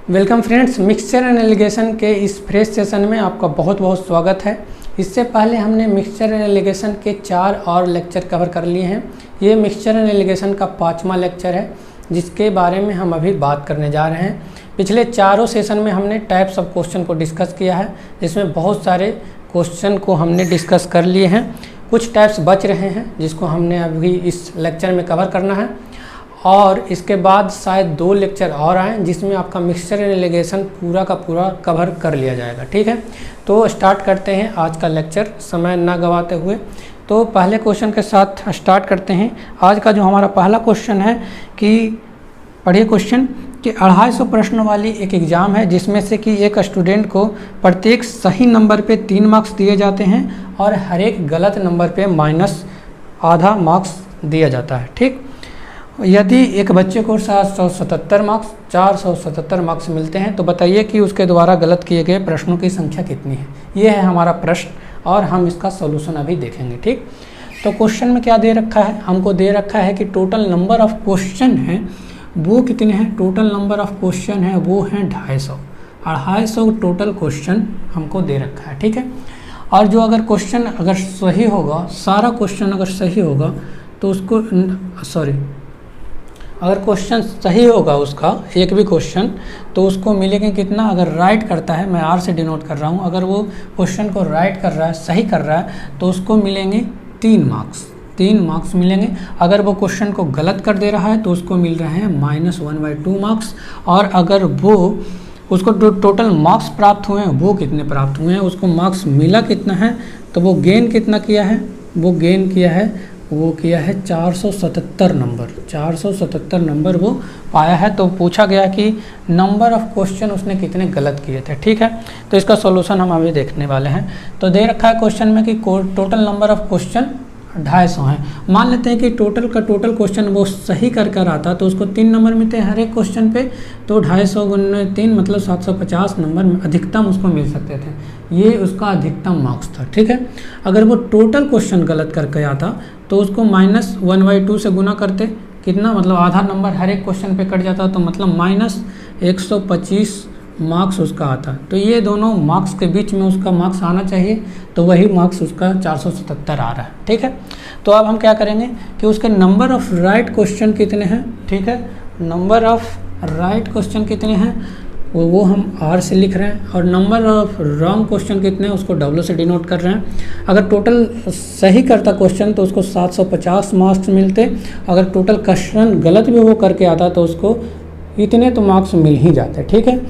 Welcome friends, mixture and allegation के इस fresh session में आपका बहुत बहुत स्वागत है। इससे पहले हमने मिक्सचर एंड एलिगेशन के 4 और लेक्चर कवर कर लिए हैं। ये मिक्सचर एंड एलिगेशन का 5वां लेक्चर है जिसके बारे में हम अभी बात करने जा रहे हैं। पिछले चारों सेशन में हमने टाइप्स ऑफ क्वेश्चन को डिस्कस किया है, जिसमें बहुत सारे क्वेश्चन को हमने डिस्कस कर लिए हैं। कुछ टाइप्स बच रहे हैं जिसको हमने अभी इस लेक्चर में कवर करना है, और इसके बाद शायद 2 लेक्चर और आएँ जिसमें आपका मिक्सचर एंड एलिगेशन पूरा का पूरा कवर कर लिया जाएगा। ठीक है, तो स्टार्ट करते हैं आज का लेक्चर समय ना गवाते हुए। तो पहले क्वेश्चन के साथ स्टार्ट करते हैं। आज का जो हमारा पहला क्वेश्चन है कि पढ़िए क्वेश्चन कि 250 प्रश्न वाली एक एग्ज़ाम है जिसमें से कि एक स्टूडेंट को प्रत्येक सही नंबर पे 3 मार्क्स दिए जाते हैं और हर एक गलत नंबर पे -आधा मार्क्स दिया जाता है। ठीक, यदि एक बच्चे को 777 मार्क्स 477 मार्क्स मिलते हैं तो बताइए कि उसके द्वारा गलत किए गए प्रश्नों की संख्या कितनी है। ये है हमारा प्रश्न और हम इसका सॉल्यूशन अभी देखेंगे। ठीक, तो क्वेश्चन में क्या दे रखा है, हमको दे रखा है कि टोटल नंबर ऑफ क्वेश्चन हैं वो कितने हैं। टोटल नंबर ऑफ क्वेश्चन है वो हैं 250 टोटल क्वेश्चन हमको दे रखा है। ठीक है, और जो अगर क्वेश्चन अगर सही होगा, सारा क्वेश्चन अगर सही होगा तो उसको अगर क्वेश्चन सही होगा उसका एक भी क्वेश्चन तो उसको मिलेंगे कितना। अगर राइट करता है, मैं आर से डिनोट कर रहा हूँ, अगर वो क्वेश्चन को राइट कर रहा है, सही कर रहा है तो उसको मिलेंगे 3 मार्क्स मिलेंगे। अगर वो क्वेश्चन को गलत कर दे रहा है तो उसको मिल रहे हैं -1/2 मार्क्स। और अगर वो उसको जो टोटल मार्क्स प्राप्त हुए हैं वो कितने प्राप्त हुए हैं, उसको मार्क्स मिला कितना है, तो वो गेन कितना किया है, वो गेन किया है 477 नंबर। 477 नंबर वो पाया है। तो पूछा गया कि नंबर ऑफ क्वेश्चन उसने कितने गलत किए थे। ठीक है, तो इसका सॉल्यूशन हम अभी देखने वाले हैं। तो दे रखा है क्वेश्चन में कि टोटल नंबर ऑफ क्वेश्चन 250 हैं। मान लेते हैं कि टोटल क्वेश्चन वो सही कर आता तो उसको 3 नंबर मिलते हैं हर एक क्वेश्चन पे, तो 250 × 3 मतलब 750 नंबर अधिकतम उसको मिल सकते थे। ये उसका अधिकतम मार्क्स था। ठीक है, अगर वो टोटल क्वेश्चन गलत करके आता तो उसको -1/2 से गुना करते, कितना मतलब आधा नंबर हर एक क्वेश्चन पे कट जाता, तो मतलब -125 मार्क्स उसका आता। तो ये दोनों मार्क्स के बीच में उसका मार्क्स आना चाहिए, तो वही मार्क्स उसका 477 आ रहा है। ठीक है, तो अब हम क्या करेंगे कि उसके नंबर ऑफ राइट क्वेश्चन कितने हैं। ठीक है, नंबर ऑफ राइट क्वेश्चन कितने हैं वो हम आर से लिख रहे हैं, और नंबर ऑफ रॉन्ग क्वेश्चन कितने हैं उसको डब्ल्यू से डिनोट कर रहे हैं। अगर टोटल सही करता क्वेश्चन तो उसको 750 मार्क्स मिलते, अगर टोटल क्वेश्चन गलत भी वो करके आता तो उसको इतने तो मार्क्स मिल ही जाते। ठीक है,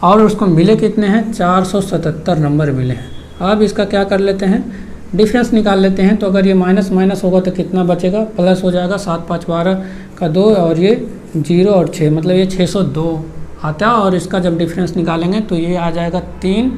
और उसको मिले कितने हैं, 477 नंबर मिले हैं। अब इसका क्या कर लेते हैं, डिफरेंस निकाल लेते हैं। तो अगर ये माइनस होगा तो कितना बचेगा, प्लस हो जाएगा, 7 5 12 का 2 और ये 0 और 6 मतलब ये 602 आता है। और इसका जब डिफरेंस निकालेंगे तो ये आ जाएगा 3,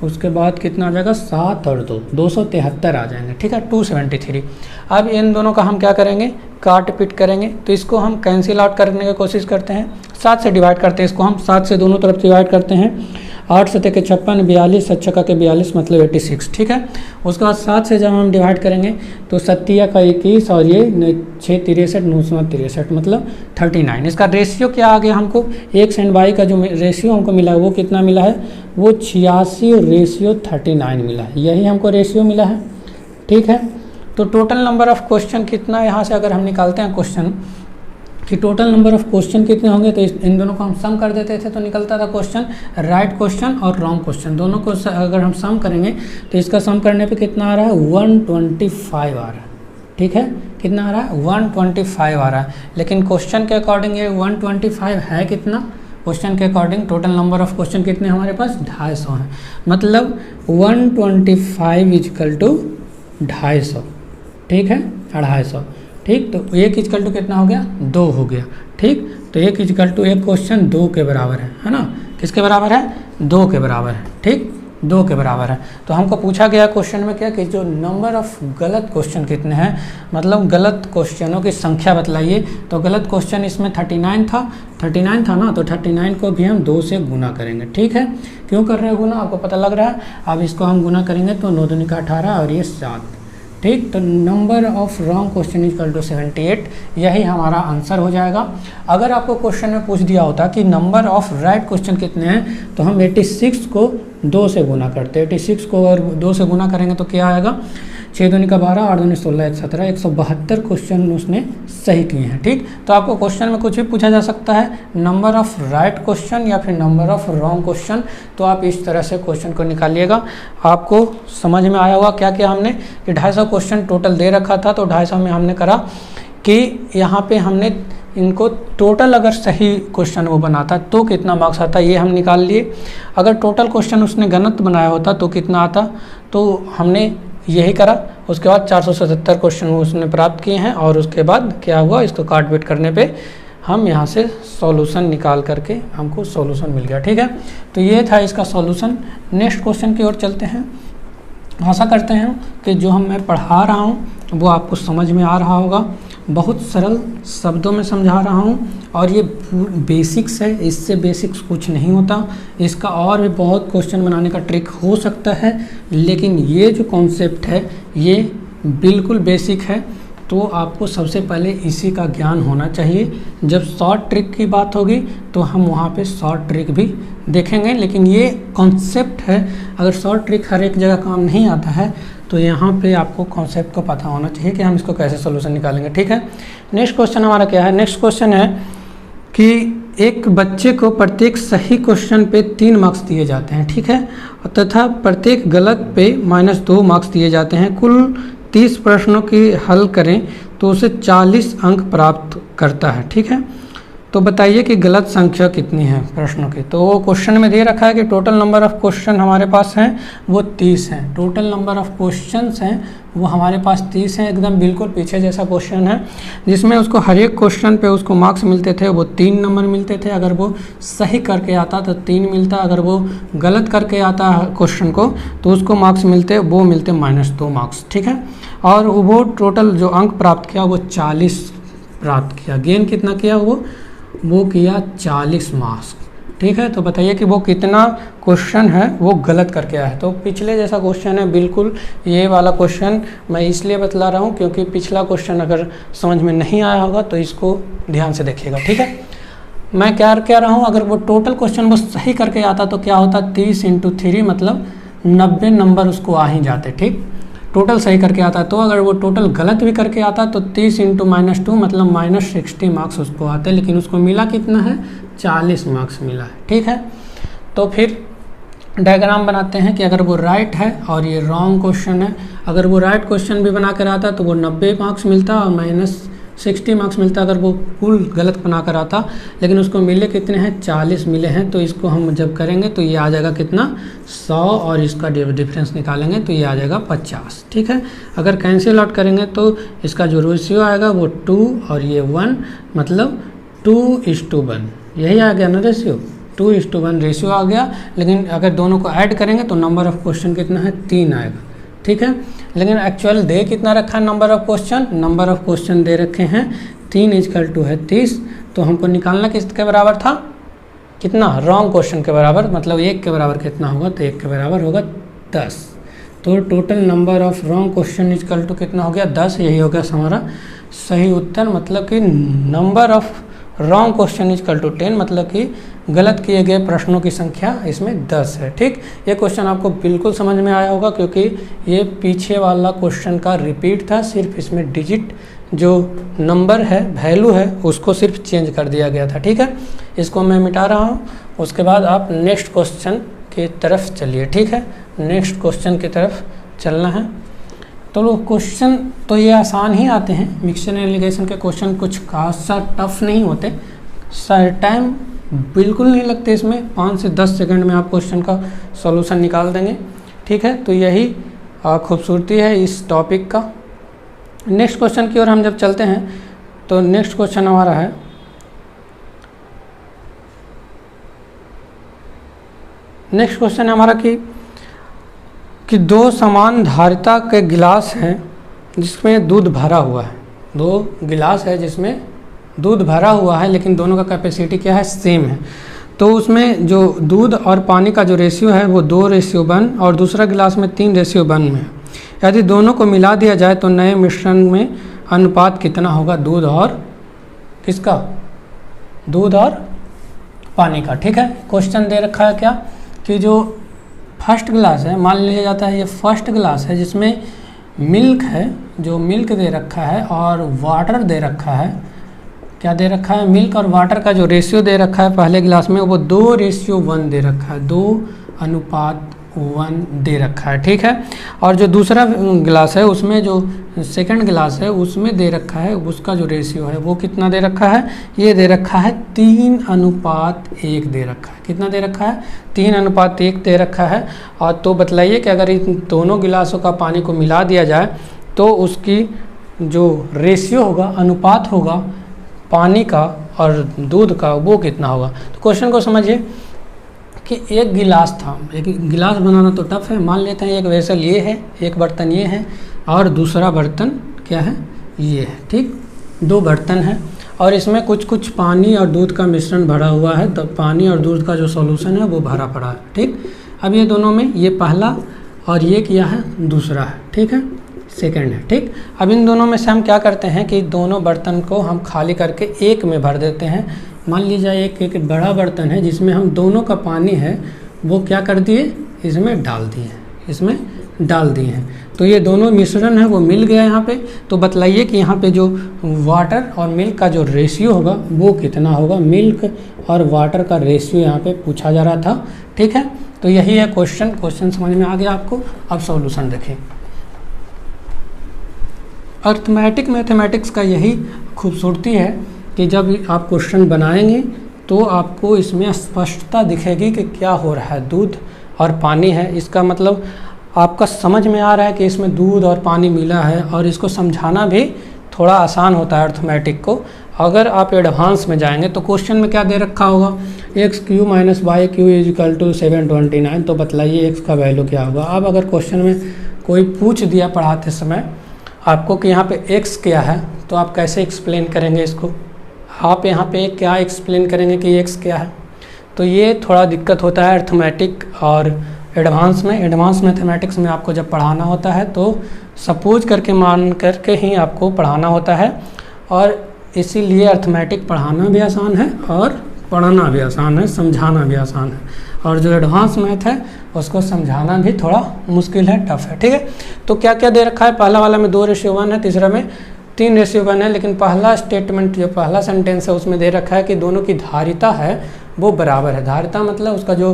उसके बाद कितना आ जाएगा 7 और 2 273 आ जाएंगे। ठीक है, 273। अब इन दोनों का हम क्या करेंगे, काट पीट करेंगे। तो इसको हम कैंसिल आउट करने की कोशिश करते हैं, 7 से डिवाइड करते हैं। इसको हम 7 से दोनों तरफ डिवाइड करते हैं। 8 7 के 56, 42 7 6 के 42 मतलब 86। ठीक है, उसके बाद 7 से जब हम डिवाइड करेंगे तो 7 का 21 और ये 6 63 9 63 मतलब 39। इसका रेशियो क्या आ गया, हमको x एंड y का जो रेशियो हमको मिला है वो कितना मिला है, वो 86:39 मिला है। यही हमको रेशियो मिला है। ठीक है, तो टोटल नंबर ऑफ क्वेश्चन कितना है, यहाँ से अगर हम निकालते हैं क्वेश्चन कि टोटल नंबर ऑफ क्वेश्चन कितने होंगे, तो इन दोनों को हम सम कर देते थे तो निकलता था क्वेश्चन, राइट क्वेश्चन और रॉन्ग क्वेश्चन दोनों को अगर हम सम करेंगे तो इसका सम करने पे कितना आ रहा है, 125 आ रहा है। ठीक है, कितना आ रहा है, 125 आ रहा है। लेकिन क्वेश्चन के अकॉर्डिंग ये 125 है कितना, क्वेश्चन के according total number of question कितने हमारे पास 250 हैं, मतलब 125 = 250। ठीक है, 250। ठीक, तो 1 = कितना हो गया, 2 हो गया। ठीक, तो 1 = एक क्वेश्चन 2 के बराबर है ना, किसके बराबर है, 2 के बराबर है। ठीक, 2 के बराबर है। तो हमको पूछा गया क्वेश्चन में क्या कि जो नंबर ऑफ गलत क्वेश्चन कितने हैं, मतलब गलत क्वेश्चनों की संख्या बतलाइए। तो गलत क्वेश्चन इसमें 39 था ना, तो 39 को भी हम 2 से गुना करेंगे। ठीक है, क्यों कर रहे हैं गुना, आपको पता लग रहा है। अब इसको हम गुना करेंगे तो 9 दूनी का 18 और ये 7। ठीक। तो number of wrong question equal to 78, यही हमारा आंसर हो जाएगा। अगर आपको क्वेश्चन में पूछ दिया होता कि नंबर ऑफ राइट क्वेश्चन कितने हैं, तो हम 86 को 2 से गुना करते हैं। 86 को अगर 2 से गुना करेंगे तो क्या आएगा, 6 दूनी का 12, 8 दूनी 16, 1 17, 172 क्वेश्चन उसने सही किए हैं। ठीक। तो आपको क्वेश्चन में कुछ भी पूछा जा सकता है, नंबर ऑफ राइट क्वेश्चन या फिर नंबर ऑफ रॉन्ग क्वेश्चन, तो आप इस तरह से क्वेश्चन को निकालिएगा। आपको समझ में आया होगा क्या क्या हमने, कि 250 क्वेश्चन टोटल दे रखा था, तो 250 में हमने करा कि यहाँ पे हमने इनको टोटल अगर सही क्वेश्चन वो बनाता तो कितना मार्क्स आता, ये हम निकाल लिए। अगर टोटल क्वेश्चन उसने गलत बनाया होता तो कितना आता, तो हमने यही करा। उसके बाद 477 क्वेश्चन उसने प्राप्त किए हैं, और उसके बाद क्या हुआ, इसको काट पीट करने पे हम यहाँ से सॉल्यूशन निकाल करके हमको सॉल्यूशन मिल गया। ठीक है, तो ये था इसका सॉल्यूशन। नेक्स्ट क्वेश्चन की ओर चलते हैं। आशा करते हैं कि जो मैं पढ़ा रहा हूँ वो आपको समझ में आ रहा होगा। बहुत सरल शब्दों में समझा रहा हूँ, और ये बेसिक्स है, इससे बेसिक्स कुछ नहीं होता। इसका और भी बहुत क्वेश्चन बनाने का ट्रिक हो सकता है, लेकिन ये जो कॉन्सेप्ट है ये बिल्कुल बेसिक है। तो आपको सबसे पहले इसी का ज्ञान होना चाहिए। जब शॉर्ट ट्रिक की बात होगी तो हम वहाँ पे शॉर्ट ट्रिक भी देखेंगे, लेकिन ये कॉन्सेप्ट है। अगर शॉर्ट ट्रिक हर एक जगह काम नहीं आता है, तो यहाँ पे आपको कॉन्सेप्ट को पता होना चाहिए कि हम इसको कैसे सोल्यूशन निकालेंगे। ठीक है, नेक्स्ट क्वेश्चन हमारा क्या है। नेक्स्ट क्वेश्चन है कि एक बच्चे को प्रत्येक सही क्वेश्चन पे 3 मार्क्स दिए जाते हैं। ठीक है, तथा प्रत्येक गलत पे -2 मार्क्स दिए जाते हैं। कुल 30 प्रश्नों की हल करें तो उसे 40 अंक प्राप्त करता है। ठीक है, तो बताइए कि गलत संख्या कितनी है प्रश्नों की। तो वो क्वेश्चन में दे रखा है कि टोटल नंबर ऑफ क्वेश्चन हमारे पास हैं वो 30 हैं। टोटल नंबर ऑफ क्वेश्चंस हैं वो हमारे पास 30 हैं। एकदम बिल्कुल पीछे जैसा क्वेश्चन है, जिसमें उसको हर एक क्वेश्चन पे उसको मार्क्स मिलते थे, वो 3 नंबर मिलते थे। अगर वो सही करके आता तो 3 मिलता, अगर वो गलत करके आता क्वेश्चन को तो उसको मार्क्स मिलते, वो मिलते -2 मार्क्स। ठीक है, और वो टोटल जो अंक प्राप्त किया वो 40 प्राप्त किया। गेन कितना किया, वो किया 40 मार्क्स। ठीक है, तो बताइए कि वो कितना क्वेश्चन है वो गलत करके आया है। तो पिछले जैसा क्वेश्चन है बिल्कुल, ये वाला क्वेश्चन मैं इसलिए बतला रहा हूँ क्योंकि पिछला क्वेश्चन अगर समझ में नहीं आया होगा तो इसको ध्यान से देखिएगा। ठीक है, मैं क्या कह रहा हूँ, अगर वो टोटल क्वेश्चन वो सही करके आता तो क्या होता, 30 × 3 मतलब 90 नंबर उसको आ ही जाते। ठीक, टोटल सही करके आता। तो अगर वो टोटल गलत भी करके आता तो 30 × -2 मतलब -60 मार्क्स उसको आते, लेकिन उसको मिला कितना है, 40 मार्क्स मिला है। ठीक है, तो फिर डायग्राम बनाते हैं कि अगर वो राइट है और ये रॉन्ग क्वेश्चन है। अगर वो राइट क्वेश्चन भी बना कर आता तो वो 90 मार्क्स मिलता और -60 मार्क्स मिलता अगर वो फुल गलत बना कर आता, लेकिन उसको मिले कितने हैं, 40 मिले हैं। तो इसको हम जब करेंगे तो ये आ जाएगा कितना, 100, और इसका डिफरेंस निकालेंगे तो ये आ जाएगा 50। ठीक है, अगर कैंसिल आउट करेंगे तो इसका जो रेशियो आएगा वो 2 और ये 1, मतलब 2:1, यही आ गया ना रेशियो, 2:1 रेशियो आ गया। लेकिन अगर दोनों को ऐड करेंगे तो नंबर ऑफ क्वेश्चन कितना है, 3 आएगा। ठीक है, लेकिन एक्चुअल दे कितना रखा है number of question, number of question दे रखे हैं 3 = 30। तो हमको निकालना किसके बराबर था, कितना, रॉन्ग क्वेश्चन के बराबर, मतलब 1 के बराबर कितना होगा, तो 1 के बराबर होगा 10। तो total number of wrong question = कितना हो गया, 10। यही हो गया हमारा सही उत्तर। मतलब कि नंबर ऑफ रॉन्ग क्वेश्चन = 10, मतलब कि गलत किए गए प्रश्नों की संख्या इसमें 10 है। ठीक, ये क्वेश्चन आपको बिल्कुल समझ में आया होगा क्योंकि ये पीछे वाला क्वेश्चन का रिपीट था, सिर्फ इसमें डिजिट जो नंबर है, वैल्यू है, उसको सिर्फ चेंज कर दिया गया था। ठीक है, इसको मैं मिटा रहा हूँ। उसके बाद आप नेक्स्ट क्वेश्चन की तरफ चलिए। ठीक है, नेक्स्ट क्वेश्चन की तरफ चलना है। तो क्वेश्चन तो ये आसान ही आते हैं, मिक्सचर एलिगेशन के क्वेश्चन कुछ खासा टफ नहीं होते, टाइम बिल्कुल नहीं लगते इसमें, 5 से 10 सेकंड में आप क्वेश्चन का सॉल्यूशन निकाल देंगे। ठीक है, तो यही खूबसूरती है इस टॉपिक का। नेक्स्ट क्वेश्चन की ओर हम जब चलते हैं तो नेक्स्ट क्वेश्चन हमारा है, नेक्स्ट क्वेश्चन है हमारा कि 2 समान धारिता के गिलास हैं जिसमें दूध भरा हुआ है। 2 गिलास है जिसमें दूध भरा हुआ है, लेकिन दोनों का कैपेसिटी क्या है, सेम है। तो उसमें जो दूध और पानी का जो रेशियो है वो 2:1 और दूसरा गिलास में 3:1 में है। यदि दोनों को मिला दिया जाए तो नए मिश्रण में अनुपात कितना होगा, दूध और किसका, दूध और पानी का। ठीक है, क्वेश्चन दे रखा है क्या कि जो फर्स्ट गिलास है, मान लिया जाता है ये फर्स्ट गिलास है जिसमें मिल्क है, जो मिल्क दे रखा है और वाटर दे रखा है, क्या दे रखा है, मिल्क और वाटर का जो रेशियो दे रखा है पहले गिलास में वो 2:1 दे रखा है, 2:1 दे रखा है। ठीक है, और जो दूसरा गिलास है उसमें जो सेकंड गिलास है उसमें दे रखा है, उसका जो रेशियो है वो कितना दे रखा है, ये दे रखा है 3:1 दे रखा है। कितना दे रखा है, 3:1 दे रखा है। और तो बतलाइए कि अगर इन दोनों गिलासों का पानी को मिला दिया जाए तो उसकी जो रेशियो होगा, अनुपात होगा पानी का और दूध का, वो कितना होगा। तो क्वेश्चन को समझिए कि एक गिलास था, एक गिलास बनाना तो टफ है। मान लेते हैं एक वेसल ये है, एक बर्तन ये है और दूसरा बर्तन क्या है, ये है। ठीक, 2 बर्तन है और इसमें कुछ पानी और दूध का मिश्रण भरा हुआ है। तो पानी और दूध का जो सॉल्यूशन है वो भरा पड़ा है। ठीक, अब ये दोनों में ये पहला और ये क्या है, दूसरा है। ठीक है, सेकंड है। ठीक, अब इन दोनों में से हम क्या करते हैं कि दोनों बर्तन को हम खाली करके एक में भर देते हैं। मान लीजिए एक बड़ा बर्तन है जिसमें हम दोनों का पानी है वो क्या कर दिए, इसमें डाल दिए, इसमें डाल दिए हैं। तो ये दोनों मिश्रण है वो मिल गया यहाँ पे। तो बतलाइए कि यहाँ पे जो वाटर और मिल्क का जो रेशियो होगा वो कितना होगा, मिल्क और वाटर का रेशियो यहाँ पे पूछा जा रहा था। ठीक है, तो यही है क्वेश्चन समझ में आ गया आपको। अब सॉल्यूशन देखें। मैथमेटिक्स का यही खूबसूरती है कि जब आप क्वेश्चन बनाएंगे तो आपको इसमें स्पष्टता दिखेगी कि क्या हो रहा है, दूध और पानी है। इसका मतलब आपका समझ में आ रहा है कि इसमें दूध और पानी मिला है, और इसको समझाना भी थोड़ा आसान होता है अर्थमेटिक को। अगर आप एडवांस में जाएंगे तो क्वेश्चन में क्या दे रखा होगा, x³ - y³ = 729। तो बतलाइए x का वैल्यू क्या होगा। अब अगर क्वेश्चन में कोई पूछ दिया पढ़ाते समय आपको कि यहाँ पे x क्या है, तो आप कैसे एक्सप्लेन करेंगे इसको, आप यहाँ पे क्या एक्सप्लेन करेंगे कि x क्या है। तो ये थोड़ा दिक्कत होता है अर्थमेटिक और एडवांस में। एडवांस मैथमेटिक्स में आपको जब पढ़ाना होता है तो सपोज करके मान करके ही आपको पढ़ाना होता है, और इसीलिए अर्थमेटिक पढ़ाना भी आसान है और पढ़ाना भी आसान है, समझाना भी आसान है। और जो एडवांस मैथ है उसको समझाना भी थोड़ा मुश्किल है, टफ है। ठीक है, तो क्या क्या दे रखा है, पहला वाला में 2:1 है, तीसरा में 3:1 है। लेकिन पहला स्टेटमेंट जो पहला सेंटेंस है उसमें दे रखा है कि दोनों की धारिता है वो बराबर है। धारिता मतलब उसका जो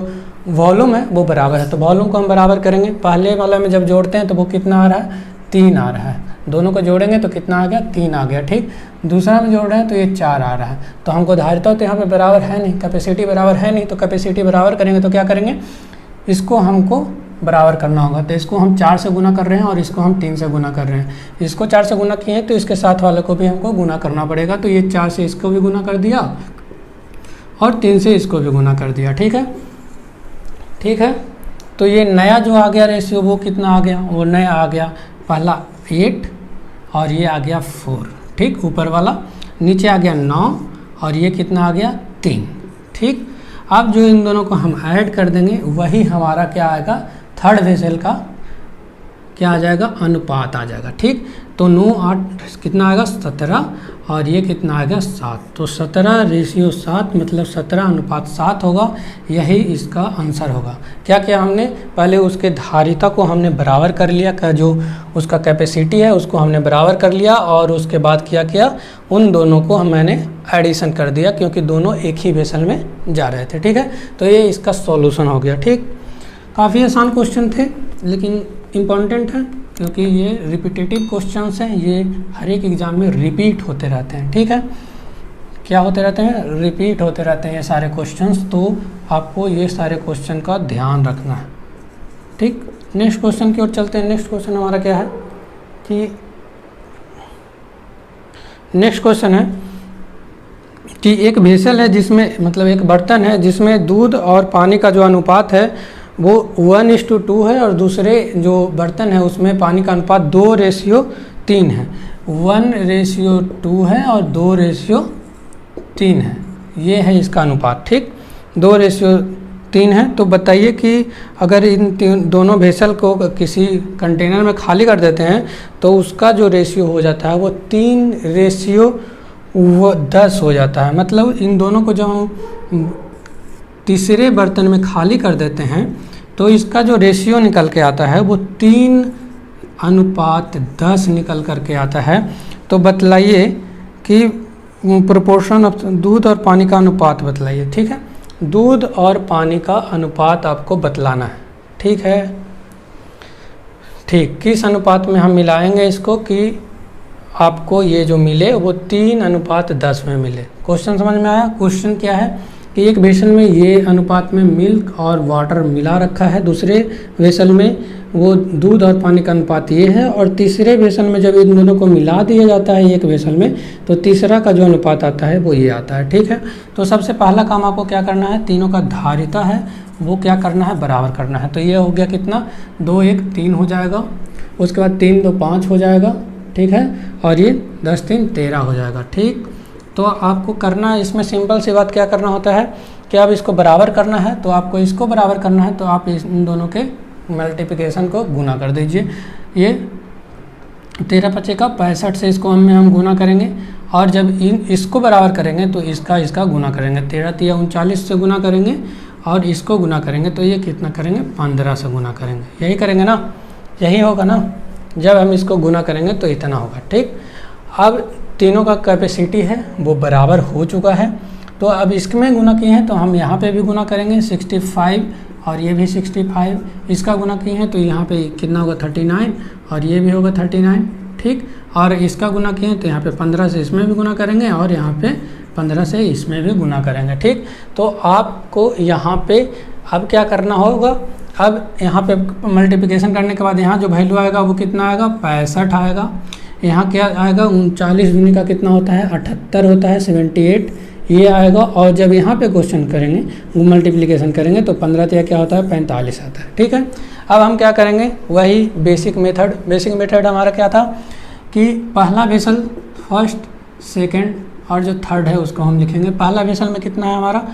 वॉल्यूम है वो बराबर है। तो वॉल्यूम को हम बराबर करेंगे। पहले वाला में जब जोड़ते हैं तो वो कितना आ रहा है, 3 आ रहा है। दोनों को जोड़ेंगे तो कितना आ गया, 3 आ गया। ठीक, दूसरा में जोड़ रहे हैं तो ये 4 आ रहा है। तो हमको धारिता तो यहाँ पे बराबर है नहीं, कैपेसिटी बराबर है नहीं। तो कैपेसिटी बराबर करेंगे तो क्या करेंगे, इसको हमको बराबर करना होगा। तो इसको हम 4 से गुना कर रहे हैं और इसको हम 3 से गुना कर रहे हैं। इसको 4 से गुना किए तो इसके साथ वाले को भी हमको गुना करना पड़ेगा। तो ये 4 से इसको भी गुना कर दिया और 3 से इसको भी गुना कर दिया। ठीक है, ठीक है। तो ये नया जो आ गया रेशियो वो कितना आ गया, वो नया आ गया पहला 8 और ये आ गया 4। ठीक, ऊपर वाला, नीचे आ गया 9 और ये कितना आ गया, 3। ठीक, अब जो इन दोनों को हम ऐड कर देंगे वही हमारा क्या आएगा, थर्ड वेसल का क्या आ जाएगा, अनुपात आ जाएगा। ठीक, तो 9 8 कितना आएगा, 17 और ये कितना आएगा, 7। तो 17:7 मतलब 17:7 होगा। यही इसका आंसर होगा। क्या किया हमने, पहले उसके धारिता को हमने बराबर कर लिया, का जो उसका कैपेसिटी है उसको हमने बराबर कर लिया, और उसके बाद क्या उन दोनों को मैंने एडिशन कर दिया क्योंकि दोनों एक ही वेसल में जा रहे थे। ठीक है, तो ये इसका सॉल्यूशन हो गया। ठीक, काफ़ी आसान क्वेश्चन थे लेकिन इम्पॉर्टेंट है क्योंकि ये रिपीटेटिव क्वेश्चंस हैं, ये हर एक एग्ज़ाम में रिपीट होते रहते हैं। ठीक है, क्या होते रहते हैं, रिपीट होते रहते हैं ये सारे क्वेश्चंस। तो आपको ये सारे क्वेश्चन का ध्यान रखना है। ठीक, नेक्स्ट क्वेश्चन की ओर चलते हैं। नेक्स्ट क्वेश्चन हमारा क्या है कि नेक्स्ट क्वेश्चन है कि एक वेसल है जिसमें मतलब एक बर्तन है जिसमें दूध और पानी का जो अनुपात है वो 1:2 है, और दूसरे जो बर्तन है उसमें पानी का अनुपात 2:3 है। 1:2 है और 2:3 है, ये है इसका अनुपात। ठीक, 2:3 3 है। तो बताइए कि अगर इन दोनों वेसल को किसी कंटेनर में खाली कर देते हैं तो उसका जो रेशियो हो जाता है वो 3:10 हो जाता है। मतलब इन दोनों को जब हम तीसरे बर्तन में खाली कर देते हैं तो इसका जो रेशियो निकल के आता है वो 3:10 निकल करके आता है। तो बतलाइए कि प्रोपोर्शन ऑफ दूध और पानी का अनुपात बतलाइए। ठीक है, दूध और पानी का अनुपात आपको बतलाना है। ठीक है, ठीक, किस अनुपात में हम मिलाएंगे इसको कि आपको ये जो मिले वो 3:10 में मिले। क्वेश्चन समझ में आया? क्वेश्चन क्या है कि एक वेसल में ये अनुपात में मिल्क और वाटर मिला रखा है, दूसरे वेसल में वो दूध और पानी का अनुपात ये है, और तीसरे वेसल में जब इन दोनों को मिला दिया जाता है एक वेसल में तो तीसरा का जो अनुपात आता है वो ये आता है। ठीक है, तो सबसे पहला काम आपको क्या करना है, तीनों का धारिता है वो क्या करना है, बराबर करना है। तो ये हो गया कितना, 2 1 3 हो जाएगा, उसके बाद 3 2 5 हो जाएगा। ठीक है, और ये 10 3 13 हो जाएगा। ठीक, तो आपको करना है इसमें सिंपल सी बात क्या करना होता है कि अब इसको बराबर करना है, तो आपको इसको बराबर करना है तो आप इन दोनों के मल्टीप्लिकेशन को गुना कर दीजिए। ये 13 5 का 65 से इसको हम गुना करेंगे, और जब इसको बराबर करेंगे तो इसका गुना करेंगे। 13 3 39 से गुना करेंगे और इसको गुना करेंगे तो ये कितना करेंगे, 15 से गुना करेंगे। यही करेंगे ना, यही होगा ना, जब हम इसको गुना करेंगे तो इतना होगा। ठीक, अब तीनों का कैपेसिटी है वो बराबर हो चुका है, तो अब इसमें गुना किए हैं तो हम यहाँ पे भी गुना करेंगे 65, और ये भी 65, इसका गुना किए हैं तो यहाँ पे कितना होगा 39, और ये भी होगा 39। ठीक, और इसका गुना किए हैं तो यहाँ पे 15 से इसमें भी गुना करेंगे, और यहाँ पे 15 से इसमें भी गुना करेंगे। ठीक, तो आपको यहाँ पे अब क्या करना होगा, अब यहाँ पे मल्टीप्लिकेशन करने के बाद यहाँ जो वैल्यू आएगा वो कितना आएगा, 65 आएगा। यहाँ क्या आएगा, 39 दूनी का कितना होता है, 78 होता है, 78 ये आएगा। और जब यहाँ पे क्वेश्चन करेंगे मल्टीप्लिकेशन करेंगे तो 15 या क्या होता है, 45 आता है। ठीक है, अब हम क्या करेंगे, वही बेसिक मेथड हमारा क्या था कि पहला वेसल फर्स्ट सेकंड और जो थर्ड है उसको हम लिखेंगे। पहला वेसल में कितना है हमारा,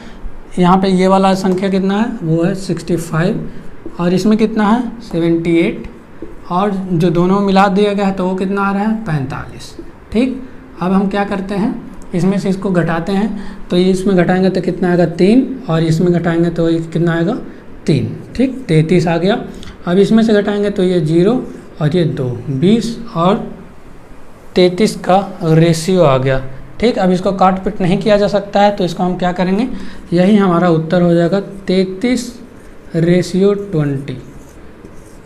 यहाँ पे ये वाला संख्या कितना है, वो है 65, और इसमें कितना है 78, और जो दोनों मिला दिया गया है तो वो कितना आ रहा है 45। ठीक, अब हम क्या करते हैं, इसमें से इसको घटाते हैं, तो ये इसमें घटाएंगे तो कितना आएगा 3, और इसमें घटाएंगे तो ये कितना आएगा 3। ठीक, 33 आ गया। अब इसमें से घटाएंगे तो ये 0 और ये 2, 20 और 33 का रेशियो आ गया। ठीक, अब इसको काट पीट नहीं किया जा सकता है तो इसको हम क्या करेंगे, यही हमारा उत्तर हो जाएगा 33:20,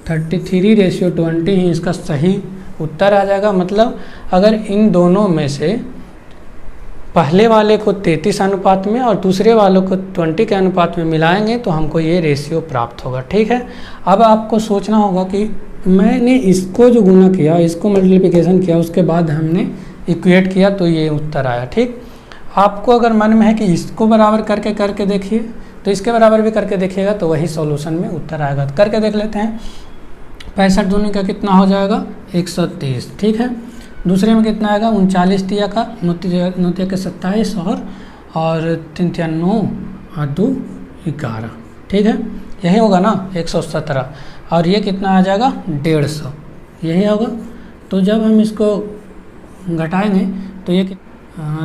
33:20 ही इसका सही उत्तर आ जाएगा। मतलब अगर इन दोनों में से पहले वाले को 33 अनुपात में और दूसरे वालों को 20 के अनुपात में मिलाएंगे तो हमको ये रेशियो प्राप्त होगा। ठीक है, अब आपको सोचना होगा कि मैंने इसको जो गुना किया, इसको मल्टीप्लिकेशन किया, उसके बाद हमने इक्वेट किया तो ये उत्तर आया। ठीक, आपको अगर मन में है कि इसको बराबर करके देखिए तो इसके बराबर भी करके देखिएगा तो वही सॉल्यूशन में उत्तर आएगा। तो करके देख लेते हैं। 65 दूनी का कितना हो जाएगा 130। ठीक है, दूसरे में कितना आएगा 39 तिया का 9 के 27 और 3 तिया 9 और 2 11। ठीक है, यही होगा ना 117, और ये कितना आ जाएगा 150, यही होगा। तो जब हम इसको घटाएंगे तो ये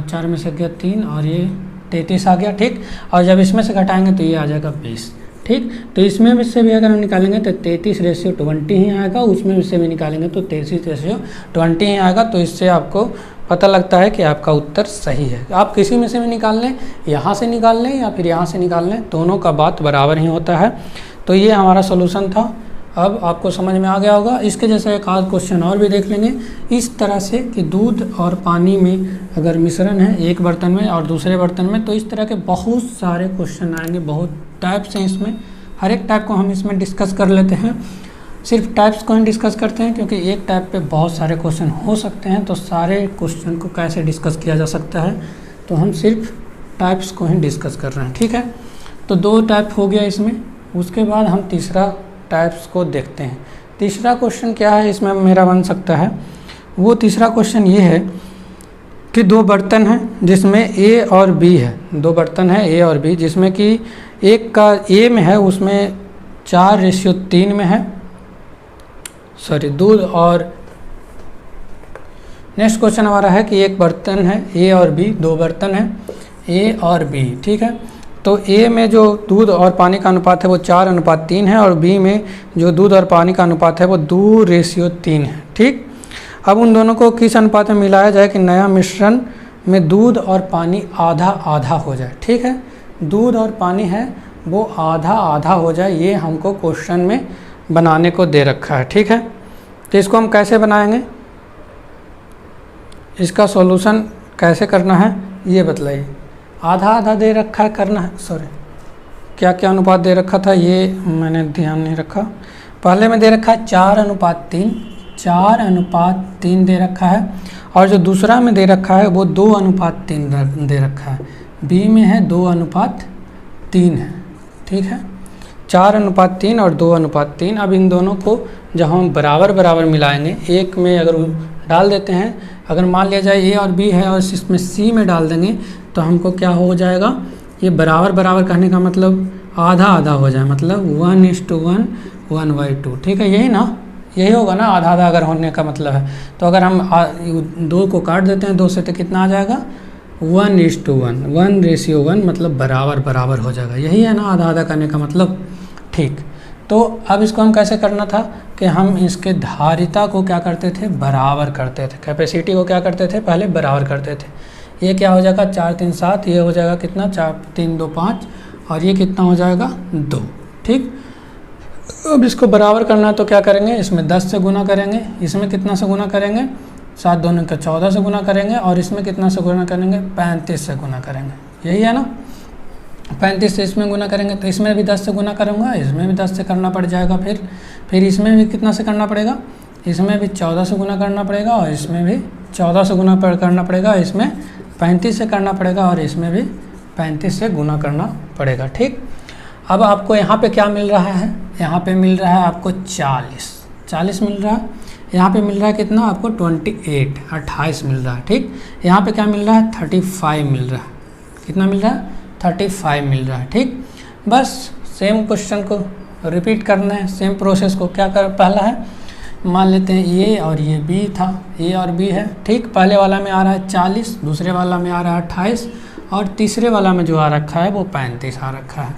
4 में से गया 3 और ये 33 आ गया। ठीक, और जब इसमें से घटाएंगे तो ये आ जाएगा 20। ठीक, तो इसमें से भी अगर हम निकालेंगे तो 33:20 ही आएगा, उसमें से भी निकालेंगे तो 33:20 ही आएगा। तो इससे आपको पता लगता है कि आपका उत्तर सही है। आप किसी में से भी निकाल लें, यहाँ से निकाल लें या फिर यहाँ से निकाल लें, दोनों का बात बराबर ही होता है। तो ये हमारा सोल्यूशन था। अब आपको समझ में आ गया होगा। इसके जैसा एक आध क्वेश्चन और भी देख लेंगे इस तरह से कि दूध और पानी में अगर मिश्रण है एक बर्तन में और दूसरे बर्तन में, तो इस तरह के बहुत सारे क्वेश्चन आएंगे, बहुत टाइप्स हैं इसमें। हर एक टाइप को हम इसमें डिस्कस कर लेते हैं। सिर्फ टाइप्स को हम डिस्कस करते हैं क्योंकि एक टाइप पे बहुत सारे क्वेश्चन हो सकते हैं, तो सारे क्वेश्चन को कैसे डिस्कस किया जा सकता है, तो हम सिर्फ टाइप्स को ही डिस्कस कर रहे हैं। ठीक है, तो 2 टाइप हो गया इसमें। उसके बाद हम तीसरा टाइप्स को देखते हैं। तीसरा क्वेश्चन क्या है इसमें मेरा बन सकता है, वो तीसरा क्वेश्चन ये है कि 2 बर्तन हैं जिसमें A और B है। 2 बर्तन हैं A और B जिसमें कि एक का ए में है उसमें 4:3 में है, सॉरी दूध। और नेक्स्ट क्वेश्चन हमारा है कि एक बर्तन है ए और बी, 2 बर्तन है ए और बी, ठीक है। तो ए में जो दूध और पानी का अनुपात है वो 4:3 है और बी में जो दूध और पानी का अनुपात है वो 2:3 है, ठीक। अब उन दोनों को किस अनुपात में मिलाया जाए कि नया मिश्रण में दूध और पानी आधा आधा हो जाए, ठीक है। दूध और पानी है वो आधा आधा हो जाए, ये हमको क्वेश्चन में बनाने को दे रखा है, ठीक है। तो इसको हम कैसे बनाएंगे, इसका सॉल्यूशन कैसे करना है ये बतलाइए। आधा आधा दे रखा है करना है, सॉरी क्या क्या अनुपात दे रखा था ये मैंने ध्यान नहीं रखा। पहले में दे रखा है 4:3, 4:3 दे रखा है। और जो दूसरा में दे रखा है वो 2:3 दे रखा है। बी में है 2:3 है, ठीक है। 4:3 और 2:3। अब इन दोनों को जब हम बराबर बराबर मिलाएंगे, एक में अगर डाल देते हैं, अगर मान लिया जाए ए और बी है और इसमें सी में डाल देंगे तो हमको क्या हो जाएगा, ये बराबर बराबर कहने का मतलब आधा आधा हो जाए, मतलब 1:1 1/2, ठीक है। यही ना, यही होगा ना आधा आधा अगर होने का मतलब है। तो अगर हम 2 को काट देते हैं 2 से तो कितना आ जाएगा 1:1, 1:1 मतलब बराबर बराबर हो जाएगा। यही है ना आधा आधा करने का मतलब, ठीक। तो अब इसको हम कैसे करना था कि हम इसके धारिता को क्या करते थे, बराबर करते थे। कैपेसिटी को क्या करते थे, पहले बराबर करते थे। ये क्या हो जाएगा 4 3 7, ये हो जाएगा कितना 4 3 2 5 और ये कितना हो जाएगा 2, ठीक। अब इसको बराबर करना है तो क्या करेंगे, इसमें 10 से गुना करेंगे, इसमें कितना से गुना करेंगे 7 दूनी का 14 से गुना करेंगे और इसमें कितना से गुना करेंगे 35 से गुना करेंगे। यही है ना, 35 से इसमें गुना करेंगे तो इसमें भी 10 से गुना करूँगा, इसमें भी 10 से करना पड़ जाएगा। फिर इसमें भी कितना से करना पड़ेगा, इसमें भी 14 से गुना करना पड़ेगा और इसमें भी 14 से गुना करना पड़ेगा, इसमें 35 से करना पड़ेगा और इसमें भी 35 से गुना करना पड़ेगा, ठीक। अब आपको यहाँ पे क्या मिल रहा है, यहाँ पे मिल रहा है आपको 40 मिल रहा है। यहाँ पे मिल रहा है कितना आपको 28 मिल रहा है, ठीक। यहाँ पे क्या मिल रहा है 35 मिल रहा है, कितना मिल रहा है 35 मिल रहा है, ठीक। बस सेम क्वेश्चन को रिपीट करना है, सेम प्रोसेस को क्या कर, पहला है मान लेते हैं ए और ये बी था, ए और बी है, ठीक। पहले वाला में आ रहा है 40, दूसरे वाला में आ रहा है 28 और तीसरे वाला में जो आ रखा है वो 35 आ रखा है।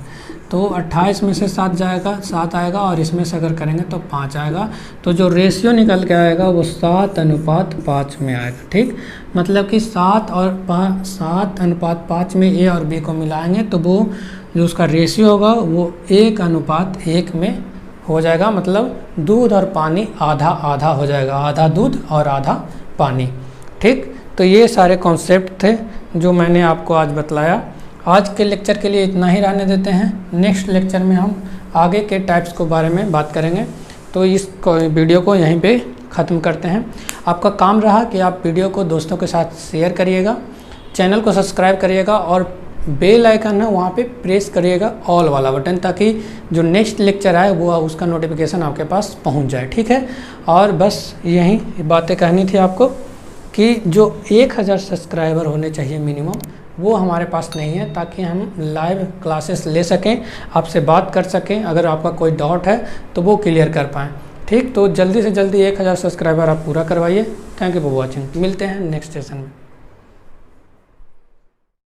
तो 28 में से 7 जाएगा, 7 आएगा और इसमें से अगर करेंगे तो 5 आएगा। तो जो रेशियो निकल के आएगा वो 7:5 में आएगा, ठीक। मतलब कि 7:5 में ए और बी को मिलाएंगे तो वो जो उसका रेशियो होगा वो 1:1 में हो जाएगा। मतलब दूध और पानी आधा आधा हो जाएगा, आधा दूध और आधा पानी, ठीक। तो ये सारे कॉन्सेप्ट थे जो मैंने आपको आज बतलाया। आज के लेक्चर के लिए इतना ही रहने देते हैं। नेक्स्ट लेक्चर में हम आगे के टाइप्स के बारे में बात करेंगे। तो इस वीडियो को यहीं पे ख़त्म करते हैं। आपका काम रहा कि आप वीडियो को दोस्तों के साथ शेयर करिएगा, चैनल को सब्सक्राइब करिएगा और बेल आइकन है वहाँ पे प्रेस करिएगा ऑल वाला बटन, ताकि जो नेक्स्ट लेक्चर आए वो उसका नोटिफिकेशन आपके पास पहुँच जाए, ठीक है। और बस यही बातें कहनी थी आपको कि जो 1000 सब्सक्राइबर होने चाहिए मिनिमम, वो हमारे पास नहीं है, ताकि हम लाइव क्लासेस ले सकें, आपसे बात कर सकें, अगर आपका कोई डाउट है तो वो क्लियर कर पाएँ, ठीक। तो जल्दी से जल्दी 1000 सब्सक्राइबर आप पूरा करवाइए। Thank you for watching. मिलते हैं नेक्स्ट सेशन में।